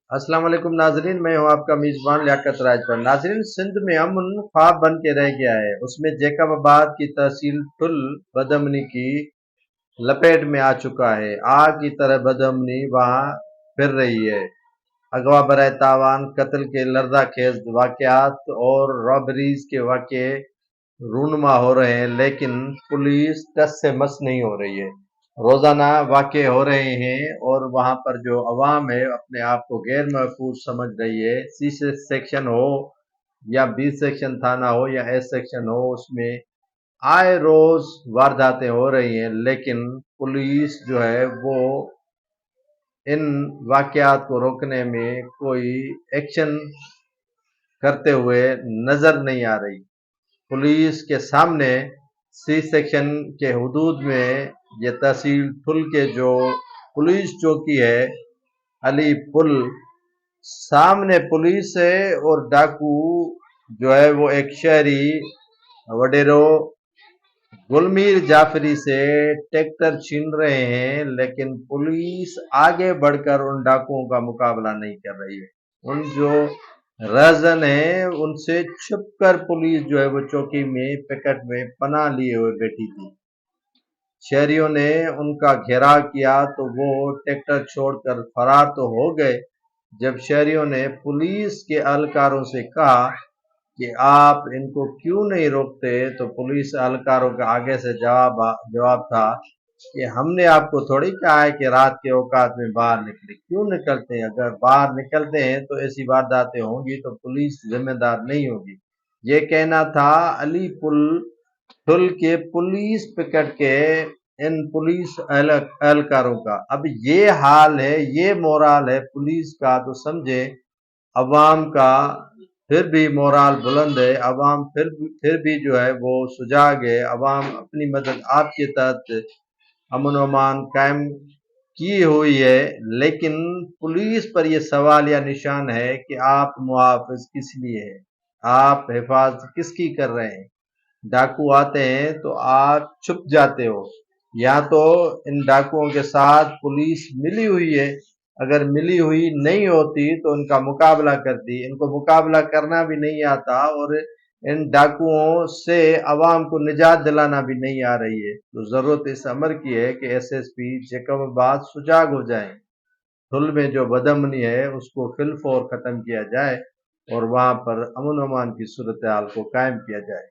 السلام علیکم ناظرین، میں ہوں آپ کا میزبان لیاقت راج پر۔ ناظرین، سندھ میں امن خواب بن کے رہ گیا ہے۔ اس میں جیکب آباد کی تحصیل ٹل بدامنی کی لپیٹ میں آ چکا ہے۔ آگ کی طرح بدامنی وہاں پھر رہی ہے۔ اغوا برائے تاوان، قتل کے لرزہ خیز واقعات اور رابریز کے واقعے رونما ہو رہے ہیں، لیکن پولیس ٹس سے مس نہیں ہو رہی ہے۔ روزانہ واقع ہو رہے ہیں اور وہاں پر جو عوام ہے اپنے آپ کو غیر محفوظ سمجھ رہی ہے۔ سی سیکشن ہو یا بی سیکشن تھانہ ہو یا ایس سیکشن ہو، اس میں آئے روز وارداتیں ہو رہی ہیں، لیکن پولیس جو ہے وہ ان واقعات کو روکنے میں کوئی ایکشن کرتے ہوئے نظر نہیں آ رہی۔ پولیس کے سامنے سی سیکشن کے حدود میں یہ تحصیل ٹھل کے جو پولیس چوکی ہے علی پل، سامنے پولیس ہے اور ڈاکو جو ہے وہ ایک شہری وڈیرو گلمیر جعفری سے ٹریکٹر چھین رہے ہیں، لیکن پولیس آگے بڑھ کر ان ڈاکوؤں کا مقابلہ نہیں کر رہی ہے۔ ان جو رہزن ہیں ان سے چھپ کر پولیس جو ہے وہ چوکی میں پکٹ میں پناہ لیے ہوئے بیٹھی تھی۔ شہریوں نے ان کا گھیراؤ کیا تو وہ ٹریکٹر چھوڑ کر فرار تو ہو گئے۔ جب شہریوں نے پولیس کے اہلکاروں سے کہا کہ آپ ان کو کیوں نہیں روکتے، تو پولیس اہلکاروں کا آگے سے جواب تھا کہ ہم نے آپ کو تھوڑی کہا ہے کہ رات کے اوقات میں باہر نکلے۔ کیوں نکلتے ہیں؟ اگر باہر نکلتے ہیں تو ایسی وارداتیں ہوں گی تو پولیس ذمہ دار نہیں ہوگی۔ یہ کہنا تھا علی پل ٹھل کے پولیس پکٹ کے ان پولیس اہلکاروں کا۔ اب یہ حال ہے، یہ مورال ہے پولیس کا، تو سمجھے عوام کا پھر بھی مورال بلند ہے، عوام پھر بھی جو ہے وہ سجاگ ہے۔ عوام اپنی مدد آپ کے تحت امن و امان قائم کی ہوئی ہے، لیکن پولیس پر یہ سوال یا نشان ہے کہ آپ محافظ کس لیے ہیں، آپ حفاظت کس کی کر رہے ہیں۔ ڈاکو آتے ہیں تو آپ چھپ جاتے ہو، یا تو ان ڈاکوؤں کے ساتھ پولیس ملی ہوئی ہے، اگر ملی ہوئی نہیں ہوتی تو ان کا مقابلہ کرتی۔ ان کو مقابلہ کرنا بھی نہیں آتا اور ان ڈاکوؤں سے عوام کو نجات دلانا بھی نہیں آ رہی ہے۔ تو ضرورت اس امر کی ہے کہ ایس ایس پی جیکب آباد سجاگ ہو جائیں، ٹھل میں جو بدامنی ہے اس کو فی الفور ختم کیا جائے اور وہاں پر امن و امان کی صورتحال کو قائم کیا جائے۔